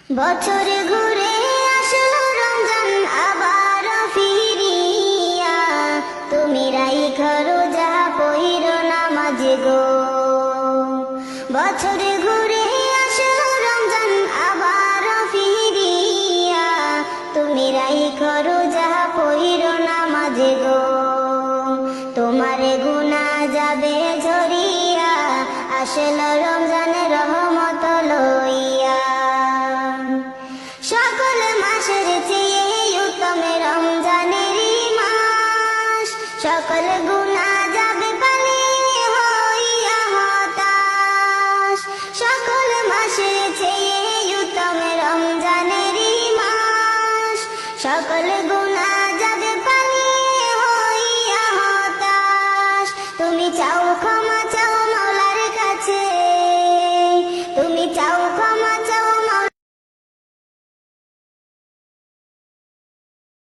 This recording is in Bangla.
বছর ঘুরে আসলো রমজান আবার ফিরিয়া, তুমি রাইখা রোজা পইরো নামাজ গো। বছর ঘুরে আসলো রমজান আবার ফিরিয়া, তুমি রাইখা রোজা পইরো নামাজ গো। তোমার গুনাহ যাবে ঝরিয়া, আসলো রমজানের রহমত লইয়া। সকল মাসের চেয়ে উত্তম রমজানের মাস, সকল গুনাহ যাবে পালিয়ে হইয়া হতাশ। সকল মাসের চেয়ে উত্তম রমজানের মাস, সকল